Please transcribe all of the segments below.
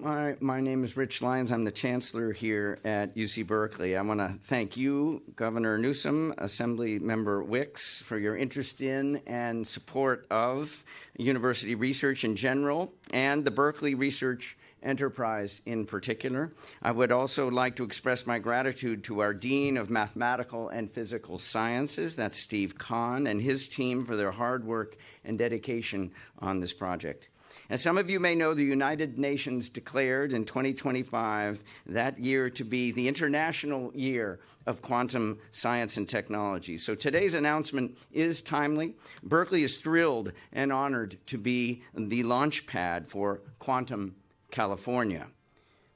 My name is Rich Lyons. I'm the chancellor here at UC Berkeley. I want to thank you, Governor Newsom, Assembly Member Wicks, for your interest in and support of university research in general and the Berkeley Research Enterprise in particular. I would also like to express my gratitude to our Dean of Mathematical and Physical Sciences, that's Steve Kahn, and his team for their hard work and dedication on this project. As some of you may know, the United Nations declared in 2025 that year to be the International Year of Quantum Science and Technology. So today's announcement is timely. Berkeley is thrilled and honored to be the launch pad for Quantum California.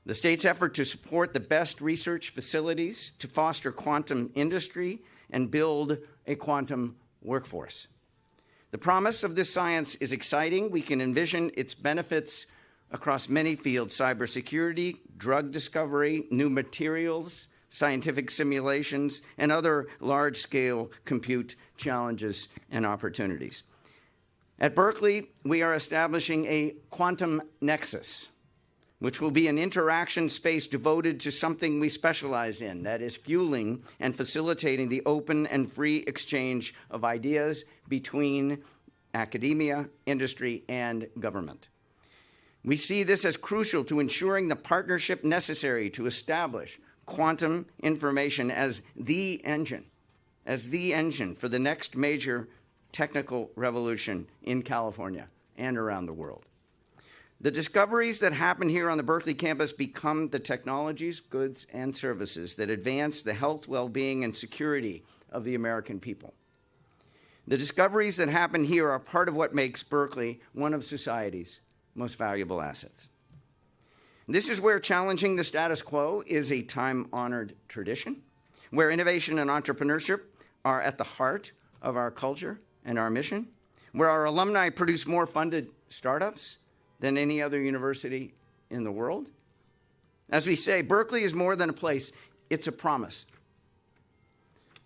The state's effort to support the best research facilities to foster quantum industry and build a quantum workforce. The promise of this science is exciting. We can envision its benefits across many fields: cybersecurity, drug discovery, new materials, scientific simulations, and other large-scale compute challenges and opportunities. At Berkeley, we are establishing a quantum nexus, which will be an interaction space devoted to something we specialize in, that is fueling and facilitating the open and free exchange of ideas between academia, industry, and government. We see this as crucial to ensuring the partnership necessary to establish quantum information as the engine for the next major technical revolution in California and around the world. The discoveries that happen here on the Berkeley campus become the technologies, goods, and services that advance the health, well-being, and security of the American people. The discoveries that happen here are part of what makes Berkeley one of society's most valuable assets. This is where challenging the status quo is a time-honored tradition, where innovation and entrepreneurship are at the heart of our culture and our mission, where our alumni produce more funded startups than any other university in the world. As we say, Berkeley is more than a place, it's a promise.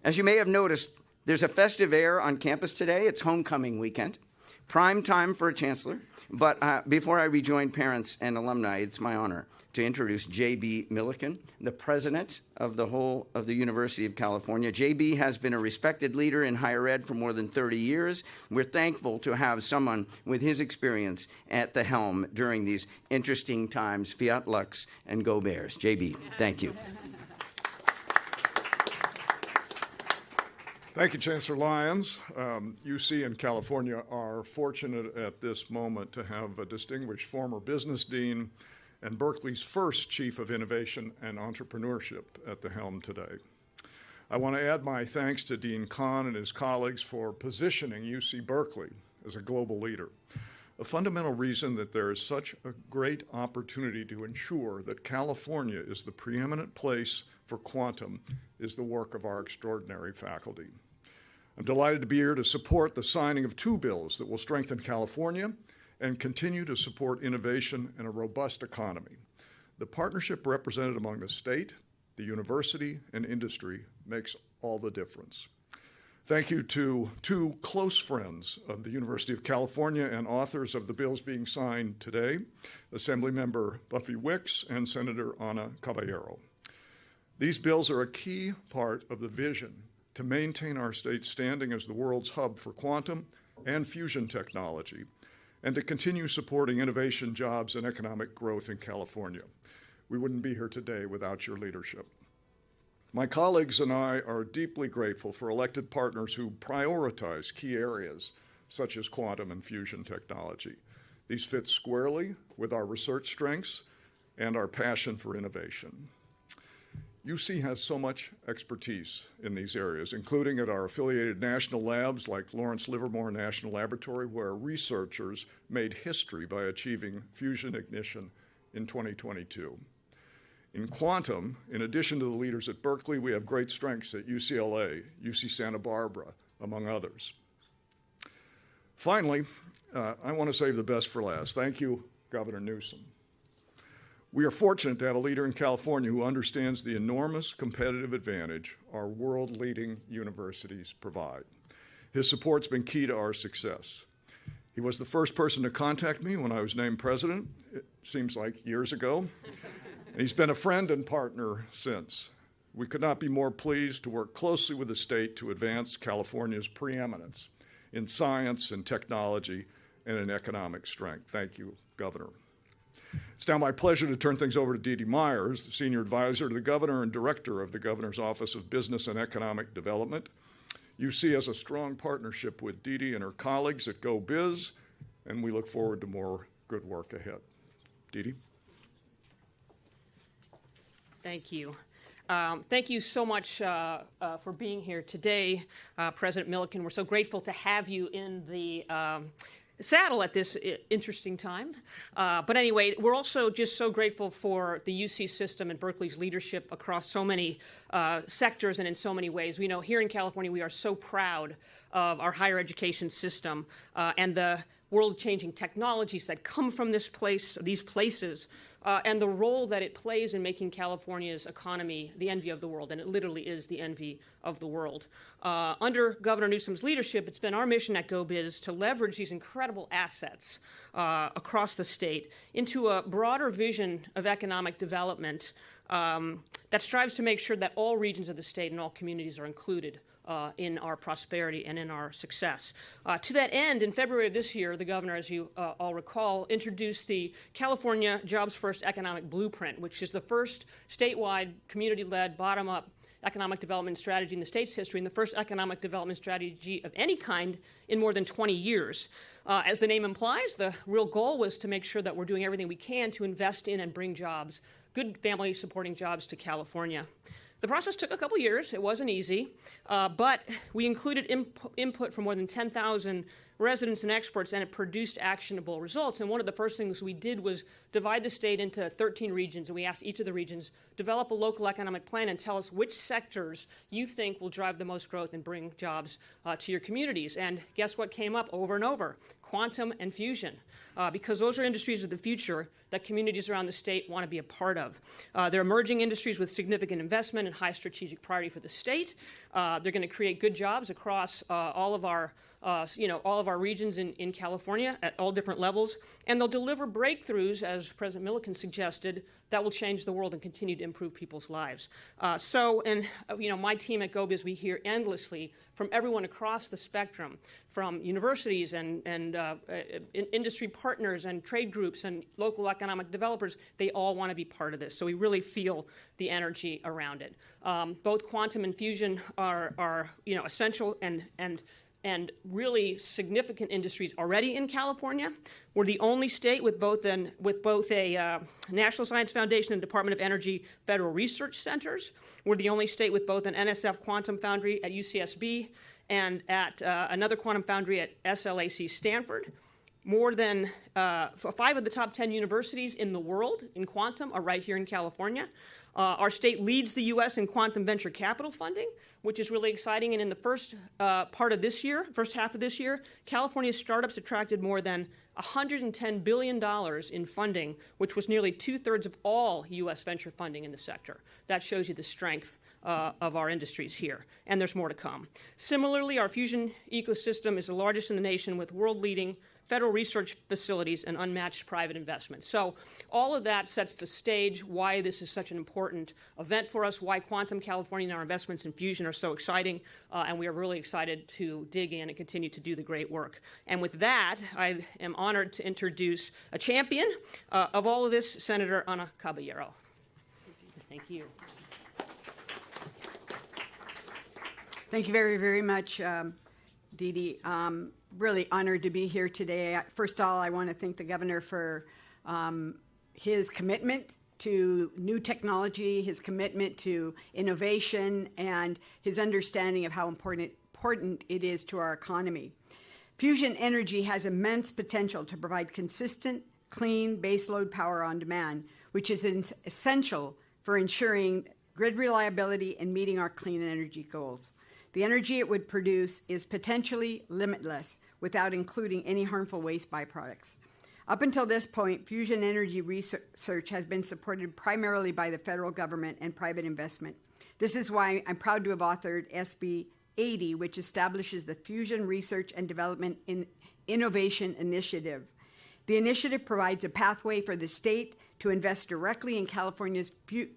As you may have noticed, there's a festive air on campus today. It's homecoming weekend, prime time for a chancellor. But before I rejoin parents and alumni, it's my honor to introduce J.B. Milliken, the president of the University of California. J.B. has been a respected leader in higher ed for more than 30 years. We're thankful to have someone with his experience at the helm during these interesting times. Fiat Lux and Go Bears. J.B., thank you. Thank you, Chancellor Lyons. UC and California are fortunate at this moment to have a distinguished former business dean and Berkeley's first Chief of Innovation and Entrepreneurship at the helm today. I want to add my thanks to Dean Kahn and his colleagues for positioning UC Berkeley as a global leader. A fundamental reason that there is such a great opportunity to ensure that California is the preeminent place for quantum is the work of our extraordinary faculty. I'm delighted to be here to support the signing of two bills that will strengthen California and continue to support innovation and a robust economy. The partnership represented among the state, the university, and industry makes all the difference. Thank you to two close friends of the University of California and authors of the bills being signed today, Assemblymember Buffy Wicks and Senator Ana Caballero. These bills are a key part of the vision to maintain our state's standing as the world's hub for quantum and fusion technology, and to continue supporting innovation, jobs, and economic growth in California. We wouldn't be here today without your leadership. My colleagues and I are deeply grateful for elected partners who prioritize key areas such as quantum and fusion technology. These fit squarely with our research strengths and our passion for innovation. UC has so much expertise in these areas, including at our affiliated national labs like Lawrence Livermore National Laboratory, where researchers made history by achieving fusion ignition in 2022. In quantum, in addition to the leaders at Berkeley, we have great strengths at UCLA, UC Santa Barbara, among others. Finally, I want to save the best for last. Thank you, Governor Newsom. We are fortunate to have a leader in California who understands the enormous competitive advantage our world-leading universities provide. His support's been key to our success. He was the first person to contact me when I was named president. It seems like years ago. And he's been a friend and partner since. We could not be more pleased to work closely with the state to advance California's preeminence in science and technology and in economic strength. Thank you, Governor. It's now my pleasure to turn things over to Dee Dee Myers, the Senior Advisor to the Governor and Director of the Governor's Office of Business and Economic Development. UC has a strong partnership with Dee Dee and her colleagues at GoBiz, and we look forward to more good work ahead. Dee Dee. Thank you. Thank you so much for being here today, President Milliken. We're so grateful to have you in the saddle at this interesting time. But anyway, we're also just so grateful for the UC system and Berkeley's leadership across so many sectors and in so many ways. We know here in California we are so proud of our higher education system and the world-changing technologies that come from these places, and the role that it plays in making California's economy the envy of the world, and it literally is the envy of the world. Under Governor Newsom's leadership, it's been our mission at GoBiz to leverage these incredible assets across the state into a broader vision of economic development that strives to make sure that all regions of the state and all communities are included in our prosperity and in our success. To that end, in February of this year, the governor, as you all recall, introduced the California Jobs First Economic Blueprint, which is the first statewide, community-led, bottom-up economic development strategy in the state's history and the first economic development strategy of any kind in more than 20 years. As the name implies, the real goal was to make sure that we're doing everything we can to invest in and bring jobs, good family-supporting jobs, to California. The process took a couple years. It wasn't easy, but we included input from more than 10,000 residents and experts, and it produced actionable results. And one of the first things we did was divide the state into 13 regions, and we asked each of the regions, develop a local economic plan and tell us which sectors you think will drive the most growth and bring jobs to your communities. And guess what came up over and over? Quantum and fusion, because those are industries of the future that communities around the state want to be a part of. They're emerging industries with significant investment and high strategic priority for the state. They're going to create good jobs across all of our regions in California at all different levels, and they'll deliver breakthroughs, as President Milliken suggested, that will change the world and continue to improve people's lives. My team at GoBiz, we hear endlessly from everyone across the spectrum, from universities and industry partners and trade groups and local economic developers. They all want to be part of this. So we really feel the energy around it. Both quantum and fusion are essential and really significant industries already in California. We're the only state with both a National Science Foundation and Department of Energy federal research centers. We're the only state with both an NSF quantum foundry at UCSB and at another quantum foundry at SLAC Stanford. More than 5 of the top 10 universities in the world in quantum are right here in California. Our state leads the U.S. in quantum venture capital funding, which is really exciting. And in the first half of this year, California startups attracted more than $110 billion in funding, which was nearly 2/3 of all U.S. venture funding in the sector. That shows you the strength of our industries here, and there's more to come. Similarly, our fusion ecosystem is the largest in the nation with world-leading federal research facilities and unmatched private investment. So all of that sets the stage why this is such an important event for us, why Quantum California and our investments in fusion are so exciting, and we are really excited to dig in and continue to do the great work. And with that, I am honored to introduce a champion of all of this, Senator Ana Caballero. Thank you. Thank you very, very much, Dee Dee. Really honored to be here today. First of all, I want to thank the governor for his commitment to new technology, his commitment to innovation, and his understanding of how important it is to our economy. Fusion energy has immense potential to provide consistent, clean baseload power on demand, which is essential for ensuring grid reliability and meeting our clean energy goals. The energy it would produce is potentially limitless without including any harmful waste byproducts. Up until this point, fusion energy research has been supported primarily by the federal government and private investment. This is why I'm proud to have authored SB 80, which establishes the Fusion Research and Development Innovation Initiative. The initiative provides a pathway for the state to invest directly in California's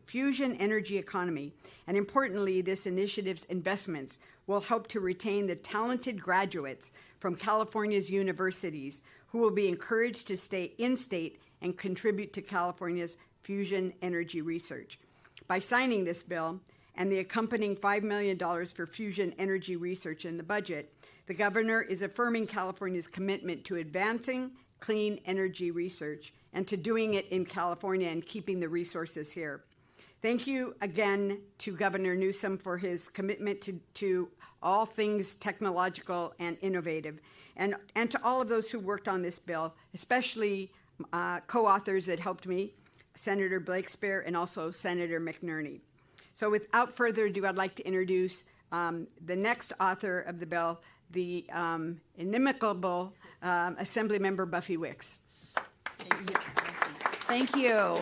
fusion energy economy. And importantly, this initiative's investments will help to retain the talented graduates from California's universities who will be encouraged to stay in-state and contribute to California's fusion energy research. By signing this bill and the accompanying $5 million for fusion energy research in the budget, the governor is affirming California's commitment to advancing clean energy research and to doing it in California and keeping the resources here. Thank you again to Governor Newsom for his commitment to all things technological and innovative, and to all of those who worked on this bill, especially co-authors that helped me, Senator Blakespear and also Senator McNerney. So without further ado, I'd like to introduce the next author of the bill, the inimicable Assemblymember Buffy Wicks. Thank you.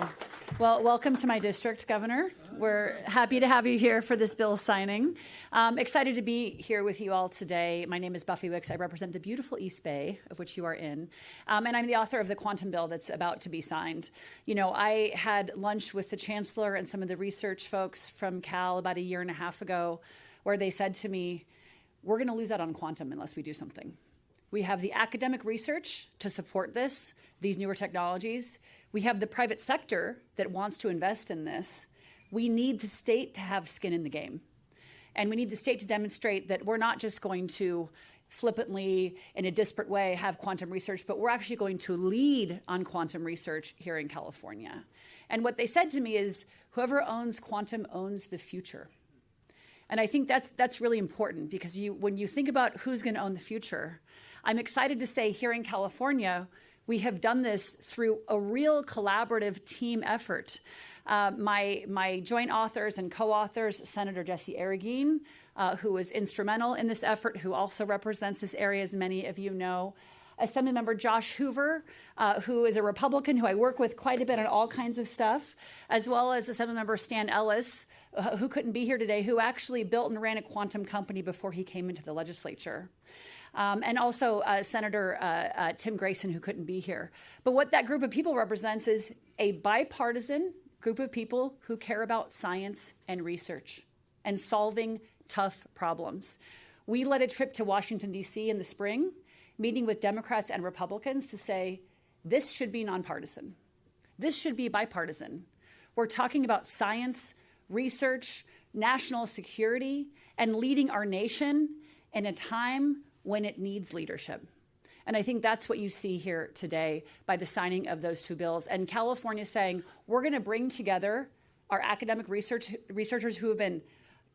Well, welcome to my district, Governor. We're happy to have you here for this bill signing. Excited to be here with you all today. My name is Buffy Wicks. I represent the beautiful East Bay, of which you are in, and I'm the author of the quantum bill that's about to be signed. You know, I had lunch with the chancellor and some of the research folks from Cal about a year and a half ago, where they said to me, we're going to lose out on quantum unless we do something. We have the academic research to support these newer technologies. We have the private sector that wants to invest in this. We need the state to have skin in the game. And we need the state to demonstrate that we're not just going to flippantly, in a disparate way, have quantum research, but we're actually going to lead on quantum research here in California. And what they said to me is, whoever owns quantum owns the future. And I think that's really important, because when you think about who's going to own the future, I'm excited to say here in California, we have done this through a real collaborative team effort. My joint authors and co-authors, Senator Jesse Arreguín, who was instrumental in this effort, who also represents this area, as many of you know. Assemblymember Josh Hoover, who is a Republican who I work with quite a bit on all kinds of stuff, as well as Assemblymember Stan Ellis, who couldn't be here today, who actually built and ran a quantum company before he came into the legislature. And also Senator Tim Grayson, who couldn't be here. But what that group of people represents is a bipartisan group of people who care about science and research and solving tough problems. We led a trip to Washington, D.C. in the spring, meeting with Democrats and Republicans to say, this should be nonpartisan. This should be bipartisan. We're talking about science, research, national security, and leading our nation in a time when it needs leadership. And I think that's what you see here today by the signing of those two bills. And California saying, we're going to bring together our academic researchers who have been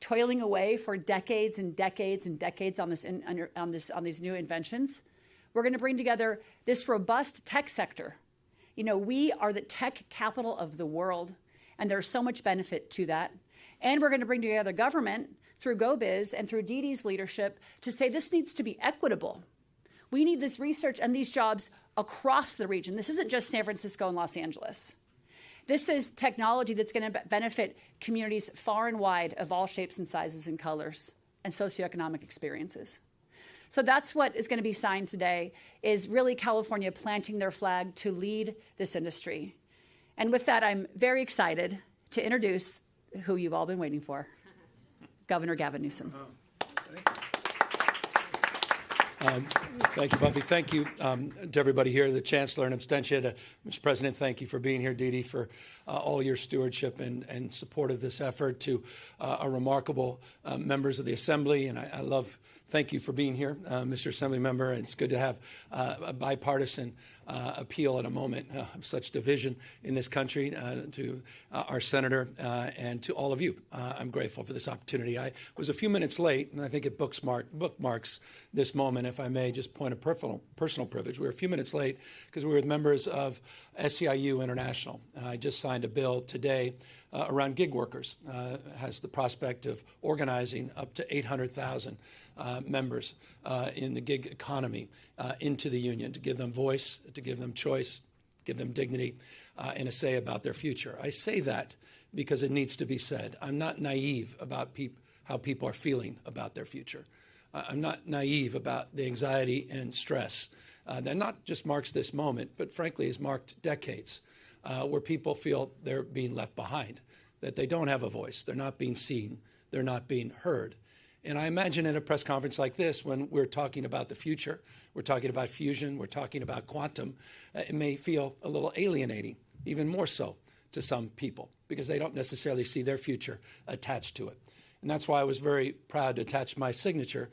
toiling away for decades and decades and decades on these new inventions. We're going to bring together this robust tech sector. You know, we are the tech capital of the world, and there's so much benefit to that. And we're going to bring together government through GoBiz and through Dee Dee's leadership to say this needs to be equitable. We need this research and these jobs across the region. This isn't just San Francisco and Los Angeles. This is technology that's going to benefit communities far and wide of all shapes and sizes and colors and socioeconomic experiences. So that's what is going to be signed today, is really California planting their flag to lead this industry. And with that, I'm very excited to introduce who you've all been waiting for, Governor Gavin Newsom. Thank you, Buffy. Thank you to everybody here, the Chancellor and Abstentia. Mr. President, thank you for being here, Dee Dee, for all your stewardship and support of this effort, to our remarkable members of the Assembly. And I love, thank you for being here, Mr. Assembly Member. It's good to have a bipartisan appeal at a moment of such division in this country, to our Senator and to all of you. I'm grateful for this opportunity. I was a few minutes late, and I think it bookmarks this moment, if I may just point a personal privilege. We were a few minutes late because we were with members of SEIU International. I just signed a bill today around gig workers. Has the prospect of organizing up to 800,000 members in the gig economy into the union, to give them voice, to give them choice, give them dignity, and a say about their future. I say that because it needs to be said. I'm not naive about how people are feeling about their future. I'm not naive about the anxiety and stress that not just marks this moment, but frankly has marked decades, where people feel they're being left behind, that they don't have a voice, they're not being seen, they're not being heard. And I imagine in a press conference like this, when we're talking about the future, we're talking about fusion, we're talking about quantum, it may feel a little alienating, even more so to some people, because they don't necessarily see their future attached to it. And that's why I was very proud to attach my signature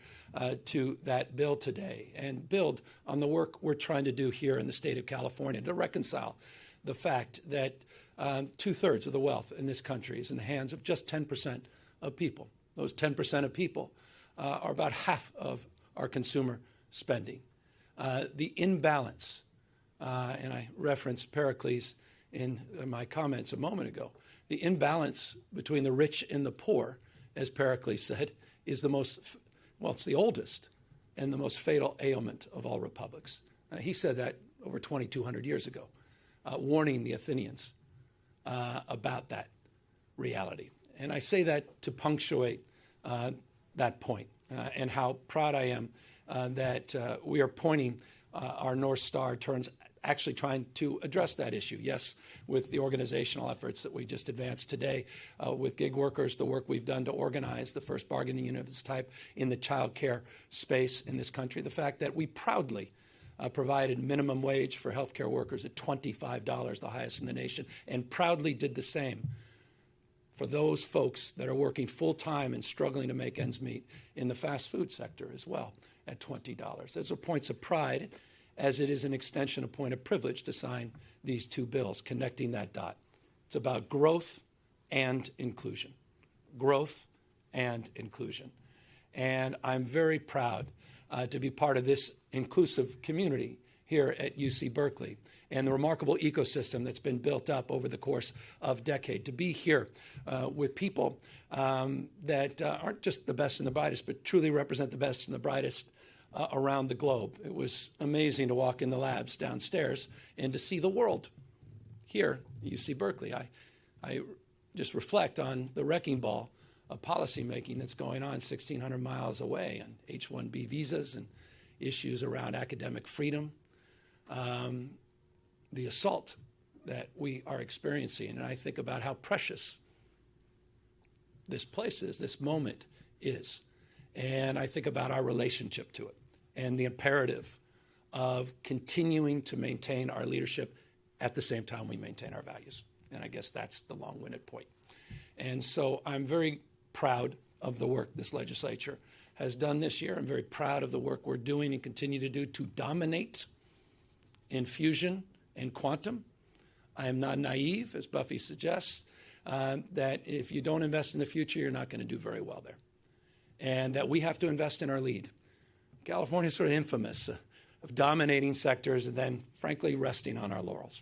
to that bill today and build on the work we're trying to do here in the state of California to reconcile the fact that 2/3 of the wealth in this country is in the hands of just 10% of people. Those 10% of people are about half of our consumer spending. The imbalance, and I referenced Pericles in my comments a moment ago, the imbalance between the rich and the poor, as Pericles said, is the most, well, it's the oldest and the most fatal ailment of all republics. He said that over 2,200 years ago, warning the Athenians about that reality. And I say that to punctuate that point and how proud I am that we are pointing our North Star towards actually trying to address that issue. Yes, with the organizational efforts that we just advanced today, with gig workers, the work we've done to organize the first bargaining unit of its type in the child care space in this country, the fact that we proudly provided minimum wage for healthcare workers at $25, the highest in the nation, and proudly did the same for those folks that are working full-time and struggling to make ends meet in the fast food sector as well at $20. Those are points of pride, as it is an extension, a point of privilege to sign these two bills, connecting that dot. It's about growth and inclusion. Growth and inclusion. And I'm very proud to be part of this inclusive community here at UC Berkeley and the remarkable ecosystem that's been built up over the course of decades. To be here with people that aren't just the best and the brightest, but truly represent the best and the brightest around the globe. It was amazing to walk in the labs downstairs and to see the world here at UC Berkeley. I just reflect on the wrecking ball of policymaking that's going on 1,600 miles away on H-1B visas and issues around academic freedom, the assault that we are experiencing. And I think about how precious this place is, this moment is. And I think about our relationship to it and the imperative of continuing to maintain our leadership at the same time we maintain our values. And I guess that's the long-winded point. And so I'm very proud of the work this legislature has done this year. I'm very proud of the work we're doing and continue to do to dominate in fusion and quantum. I am not naive, as Buffy suggests, that if you don't invest in the future, you're not going to do very well there. And that we have to invest in our lead. California is sort of infamous of dominating sectors and then, frankly, resting on our laurels.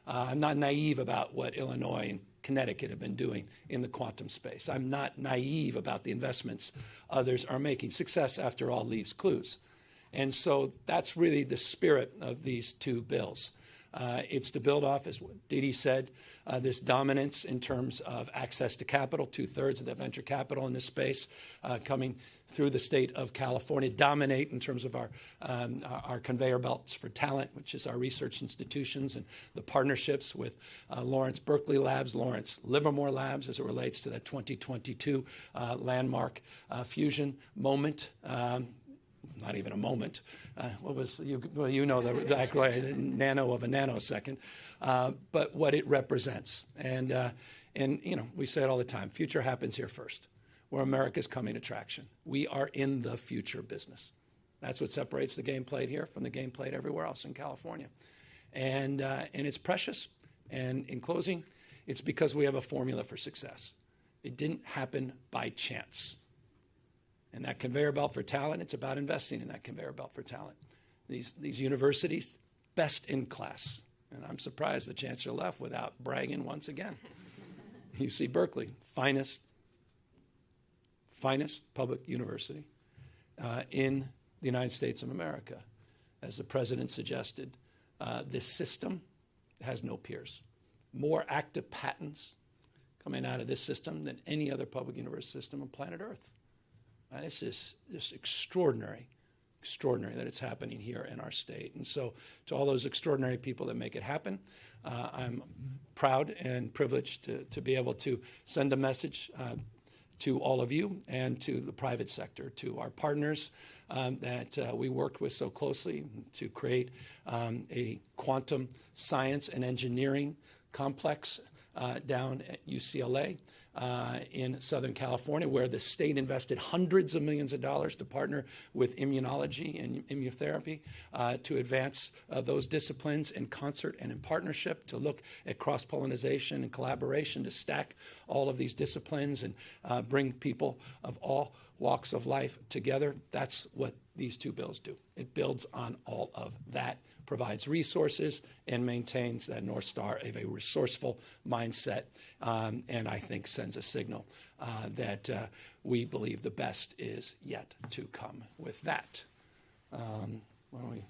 I'm not naive about what Illinois and Connecticut have been doing in the quantum space. I'm not naive about the investments others are making. Success, after all, leaves clues. And so that's really the spirit of these two bills. It's to build off, as Dee said, this dominance in terms of access to capital, 2/3 of the venture capital in this space coming through the state of California, dominate in terms of our conveyor belts for talent, which is our research institutions and the partnerships with Lawrence Berkeley Labs, Lawrence Livermore Labs as it relates to that 2022 landmark fusion moment. Not even a moment. What was you know the nano of a nanosecond, but what it represents. And you know, we say it all the time. Future happens here first, where America's coming attraction. We are in the future business. That's what separates the game played here from the game played everywhere else in California, and it's precious. And in closing, it's because we have a formula for success. It didn't happen by chance. And that conveyor belt for talent, it's about investing in that conveyor belt for talent. These universities, best in class. And I'm surprised the chancellor left without bragging once again. UC Berkeley, finest public university in the United States of America. As the president suggested, this system has no peers. More active patents, coming out of this system than any other public university system on planet Earth. And it's just extraordinary that it's happening here in our state. And so to all those extraordinary people that make it happen, I'm proud and privileged to be able to send a message to all of you and to the private sector, to our partners that we worked with so closely to create a quantum science and engineering complex down at UCLA in Southern California, where the state invested hundreds of millions of dollars to partner with immunology and immunotherapy to advance those disciplines in concert and in partnership, to look at cross-pollination and collaboration, to stack all of these disciplines and bring people of all walks of life together. That's what these two bills do. It builds on all of that, provides resources, and maintains that North Star of a resourceful mindset, and I think sends a signal that we believe the best is yet to come. With that, why don't we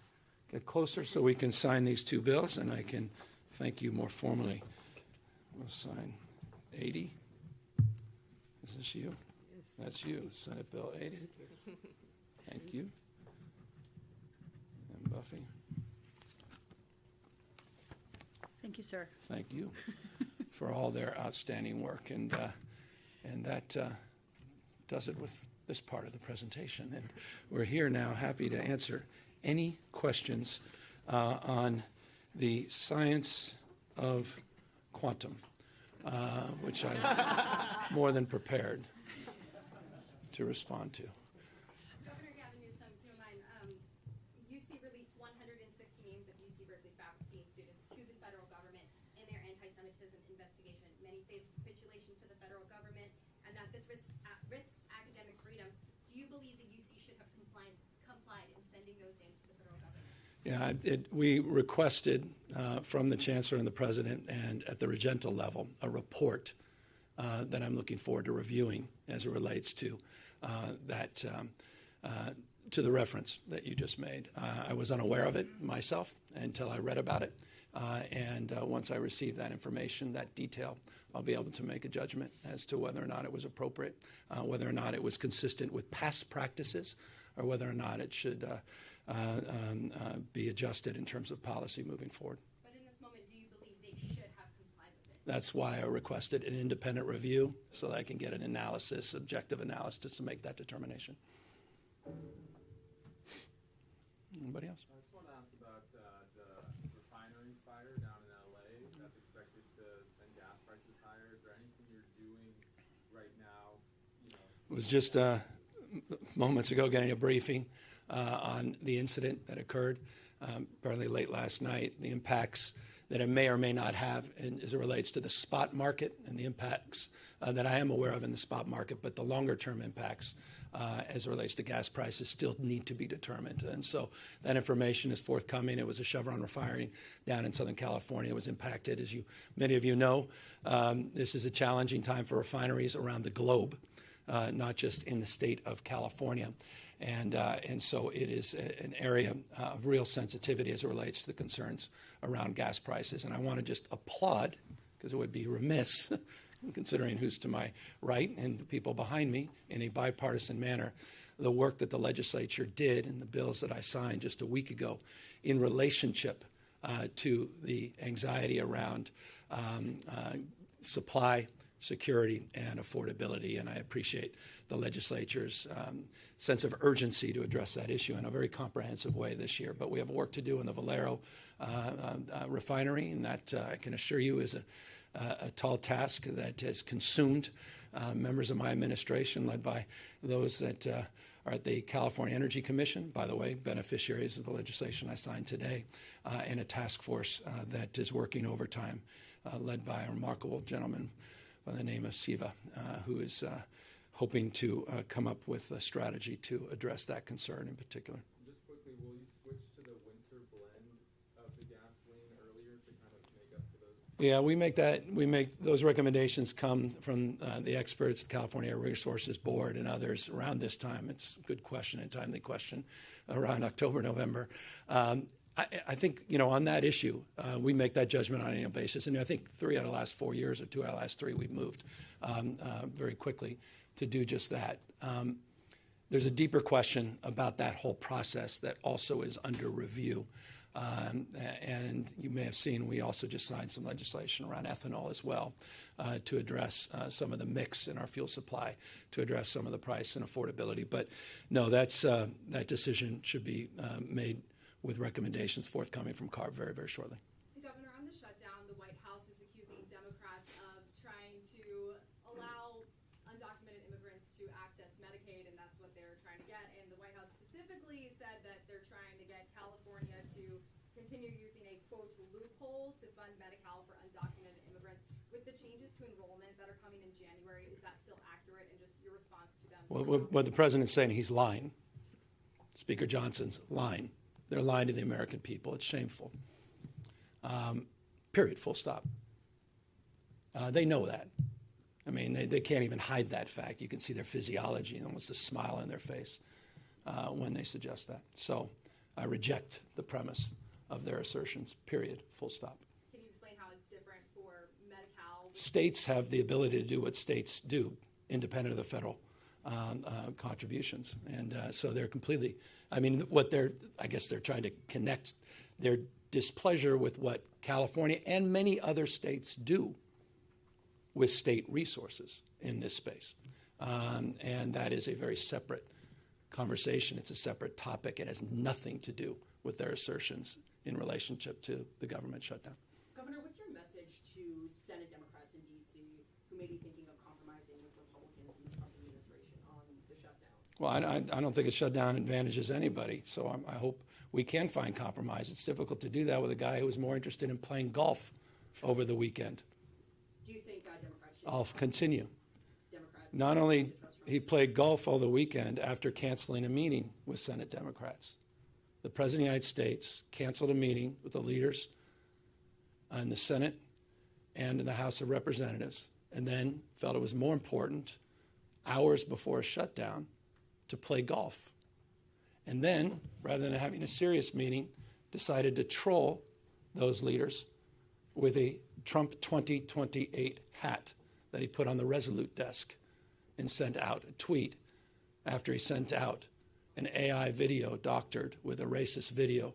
get closer so we can sign these two bills, and I can thank you more formally. We'll sign 80. Is this you? Yes. That's you, Senate Bill 80. Thank you. And Buffy. Thank you, sir. Thank you for all their outstanding work, and that does it with this part of the presentation. And we're here now, happy to answer any questions on the science of quantum, which I'm more than prepared to respond to. Governor Gavin Newsom, if you don't mind, UC released 160 names of UC Berkeley faculty and students to the federal government in their anti-Semitism investigation. Many say it's capitulation to the federal government and that this risks academic freedom. Do you believe that UC should have complied in sending those names to the federal government? Yeah, we requested from the Chancellor and the President and at the regental level a report that I'm looking forward to reviewing as it relates to to the reference that you just made. I was unaware of it myself until I read about it. And once I receive that information, that detail, I'll be able to make a judgment as to whether or not it was appropriate, whether or not it was consistent with past practices, or whether or not it should be adjusted in terms of policy moving forward. But in this moment, do you believe they should have complied with it? That's why I requested an independent review so that I can get an analysis, objective analysis to make that determination. Anybody else? I just want to ask about the refinery fire down in LA that's expected to send gas prices higher. Is there anything you're doing right now? It was just moments ago getting a briefing on the incident that occurred apparently late last night, the impacts that it may or may not have as it relates to the spot market and the impacts that I am aware of in the spot market, but the longer term impacts as it relates to gas prices still need to be determined. And so that information is forthcoming. It was a Chevron refinery down in Southern California that was impacted. As many of you know, this is a challenging time for refineries around the globe, not just in the state of California. And so it is an area of real sensitivity as it relates to the concerns around gas prices. And I want to just applaud, because it would be remiss, considering who's to my right and the people behind me, in a bipartisan manner, the work that the legislature did in the bills that I signed just a week ago in relationship to the anxiety around supply, security, and affordability. And I appreciate the legislature's sense of urgency to address that issue in a very comprehensive way this year. But we have work to do in the Valero refinery, and that I can assure you is a tall task that has consumed members of my administration, led by those that are at the California Energy Commission, by the way, beneficiaries of the legislation I signed today, and a task force that is working overtime, led by a remarkable gentleman by the name of Siva, who is hoping to come up with a strategy to address that concern in particular. Just quickly, will you switch to the winter blend of the gasoline earlier to kind of make up for those? Yeah, we make those recommendations come from the experts, the California Air Resources Board and others around this time. It's a good question and timely question around October, November. I think, on that issue, we make that judgment on an annual basis. And I think 3 out of the last 4 years or 2 out of the last 3, we've moved very quickly to do just that. There's a deeper question about that whole process that also is under review. And you may have seen we also just signed some legislation around ethanol as well to address some of the mix in our fuel supply, to address some of the price and affordability. But no, that decision should be made with recommendations forthcoming from CARB very, very shortly. Governor, on the shutdown, the White House is accusing Democrats of trying to allow undocumented immigrants to access Medicaid, and that's what they're trying to get. And the White House specifically said that they're trying to get California to continue using a, quote, loophole to fund Medi-Cal for undocumented immigrants. With the changes to enrollment that are coming in January, is that still accurate, and just your response to them? Well, what the president's saying, he's lying. Speaker Johnson's lying. They're lying to the American people. It's shameful. Period. Full stop. They know that. I mean, they can't even hide that fact. You can see their physiology and almost a smile on their face when they suggest that. So I reject the premise of their assertions. Period. Full stop. Can you explain how it's different for Medi-Cal? States have the ability to do what states do, independent of the federal contributions. And so they're completely, I guess they're trying to connect their displeasure with what California and many other states do with state resources in this space. And that is a very separate conversation. It's a separate topic. It has nothing to do with their assertions in relationship to the government shutdown. Governor, what's your message to Senate Democrats in D.C. who may be thinking of compromising with Republicans in the Trump administration on the shutdown? Well, I don't think a shutdown advantages anybody, so I hope we can find compromise. It's difficult to do that with a guy who was more interested in playing golf over the weekend. Do you think Democrats should? I'll continue. Democrats Not only he played golf all the weekend after canceling a meeting with Senate Democrats. The President of the United States canceled a meeting with the leaders in the Senate and in the House of Representatives, and then felt it was more important, hours before a shutdown, to play golf. And then, rather than having a serious meeting, decided to troll those leaders with a Trump 2028 hat that he put on the Resolute desk and sent out a tweet after he sent out an AI video doctored with a racist video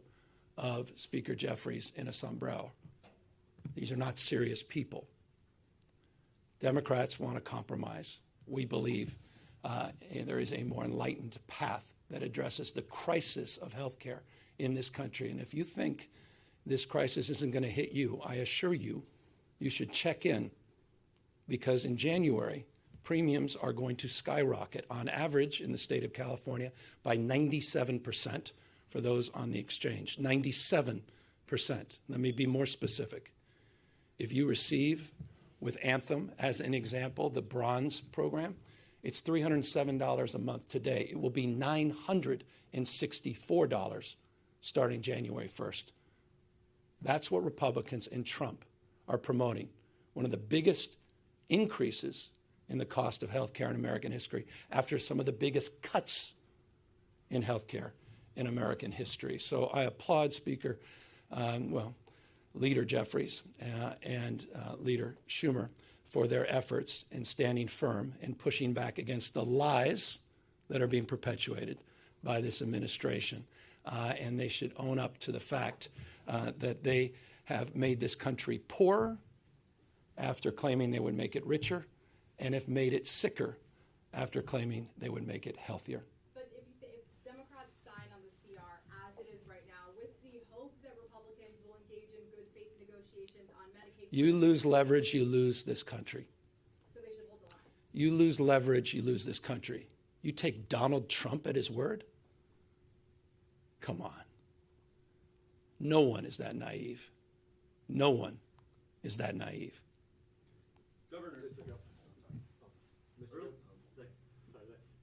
of Speaker Jeffries in a sombrero. These are not serious people. Democrats want to compromise. We believe there is a more enlightened path that addresses the crisis of health care in this country. And if you think this crisis isn't going to hit you, I assure you, you should check in, because in January, premiums are going to skyrocket on average in the state of California by 97% for those on the exchange. 97%. Let me be more specific. If you receive with Anthem, as an example, the Bronze program, it's $307 a month today. It will be $964 starting January 1st. That's what Republicans and Trump are promoting. One of the biggest increases in the cost of health care in American history after some of the biggest cuts in health care in American history. So I applaud Leader Jeffries and Leader Schumer for their efforts in standing firm and pushing back against the lies that are being perpetuated by this administration. And they should own up to the fact that they have made this country poorer after claiming they would make it richer, and have made it sicker after claiming they would make it healthier. But if Democrats sign on the CR as it is right now, with the hope that Republicans will engage in good faith negotiations on Medicaid. You lose leverage, you lose this country. So they should hold the line. You lose leverage, you lose this country. You take Donald Trump at his word? Come on. No one is that naive. No one is that naive. Governor,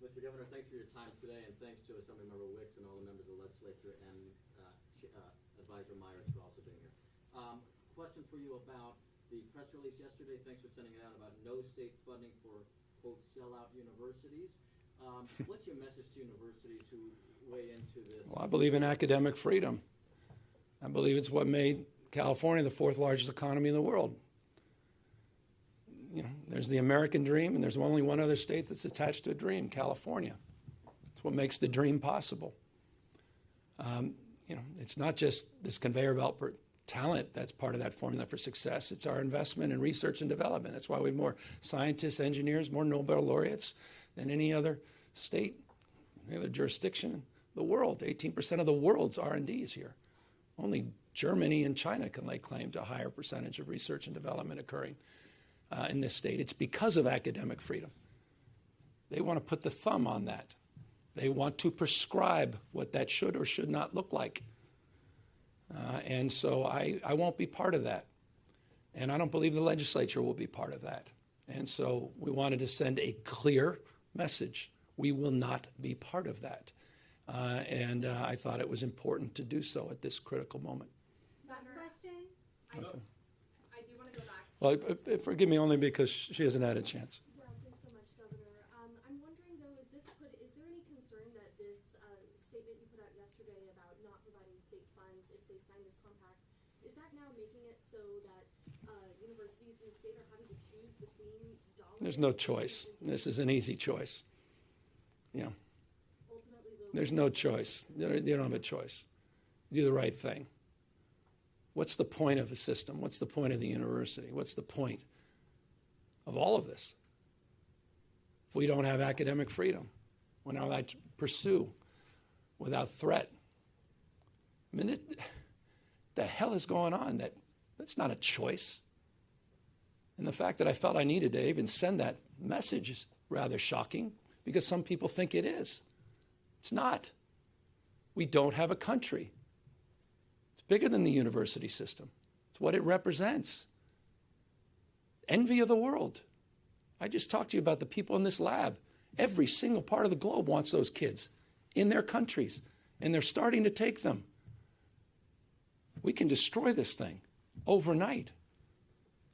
Mr. Governor, thanks for your time today, and thanks to Assemblymember Wicks and all the members of the legislature and Advisor Myers for also being here. Question for you about the press release yesterday. Thanks for sending it out about no state funding for, quote, sellout universities. What's your message to universities who weigh into this? Well, I believe in academic freedom. I believe it's what made California the fourth largest economy in the world. You know, there's the American dream, and there's only one other state that's attached to a dream, California. It's what makes the dream possible. You know, it's not just this conveyor belt for talent that's part of that formula for success. It's our investment in research and development. That's why we have more scientists, engineers, more Nobel laureates than any other state, any other jurisdiction in the world. 18% of the world's R&D is here. Only Germany and China can lay claim to a higher percentage of research and development occurring in this state. It's because of academic freedom. They want to put the thumb on that. They want to prescribe what that should or should not look like. And so I won't be part of that. And I don't believe the legislature will be part of that. And so we wanted to send a clear message. We will not be part of that. And I thought it was important to do so at this critical moment. Last question. I do want to go back. Well, forgive me only because she hasn't had a chance. Well, thanks so much, Governor. I'm wondering, though, is there any concern that this statement you put out yesterday about not providing state funds if they sign this compact, is that now making it so that universities in the state are having to choose between dollars? There's no choice. This is an easy choice. You know, there's no choice. You don't have a choice. You do the right thing. What's the point of a system? What's the point of the university? What's the point of all of this? If we don't have academic freedom, we're not allowed to pursue without threat. I mean, the hell is going on? That's not a choice. And the fact that I felt I needed to even send that message is rather shocking because some people think it is. It's not. We don't have a country. It's bigger than the university system. It's what it represents. Envy of the world. I just talked to you about the people in this lab. Every single part of the globe wants those kids in their countries, and they're starting to take them. We can destroy this thing overnight.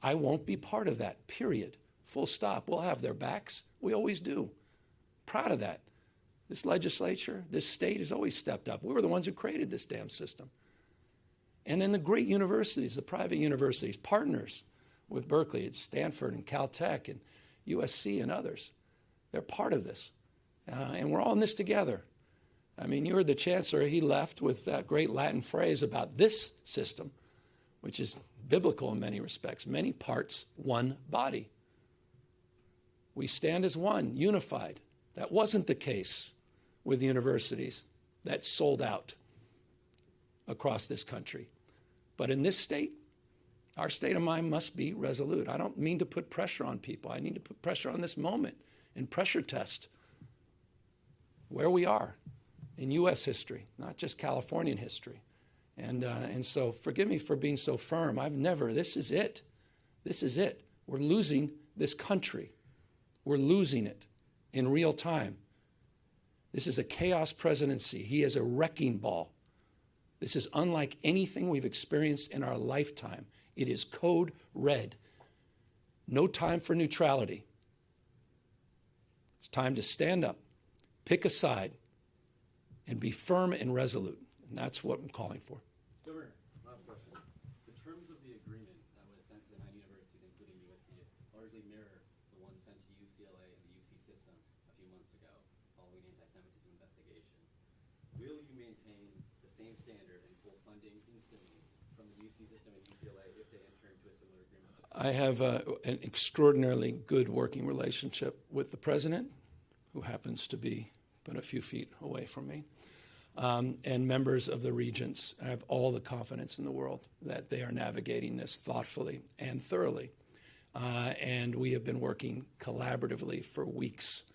I won't be part of that, period. Full stop. We'll have their backs. We always do. Proud of that. This legislature, this state has always stepped up. We were the ones who created this damn system. And then the great universities, the private universities, partners with Berkeley, at Stanford and Caltech and USC and others. They're part of this. And we're all in this together. I mean, you heard the chancellor, he left with that great Latin phrase about this system, which is biblical in many respects. Many parts, one body. We stand as one, unified. That wasn't the case with universities that sold out across this country. But in this state, our state of mind must be resolute. I don't mean to put pressure on people. I need to put pressure on this moment and pressure test where we are in U.S. history, not just Californian history. And so forgive me for being so firm. This is it. This is it. We're losing this country. We're losing it in real time. This is a chaos presidency. He is a wrecking ball. This is unlike anything we've experienced in our lifetime. It is code red. No time for neutrality. It's time to stand up, pick a side, and be firm and resolute. And that's what I'm calling for. Governor, last question. The terms of the agreement that was sent to the 9 universities, including USC, largely mirror the one sent to UCLA and the UC system a few months ago following anti-Semitism investigation. Will you maintain the same standard and full funding instantly from the UC system and UCLA if they enter into a similar agreement? I have an extraordinarily good working relationship with the president, who happens to be but a few feet away from me, and members of the regents. I have all the confidence in the world that they are navigating this thoughtfully and thoroughly. And we have been working collaboratively for weeks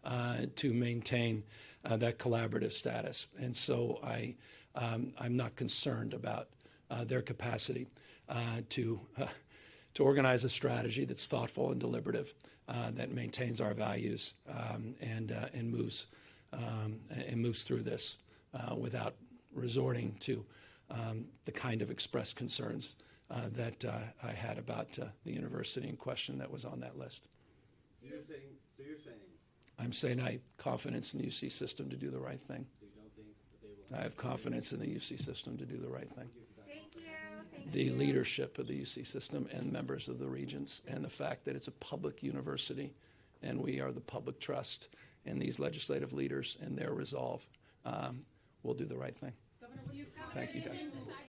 to maintain that collaborative status. And so I'm not concerned about their capacity to organize a strategy that's thoughtful and deliberative, that maintains our values and moves through this without resorting to the kind of expressed concerns that I had about the university in question that was on that list. So you're saying? I'm saying I have confidence in the UC system to do the right thing. So you don't think that they will? I have confidence in the UC system to do the right thing. the leadership of the UC system and members of the regents, and the fact that it's a public university and we are the public trust, and these legislative leaders and their resolve will do the right thing. Thank you, guys.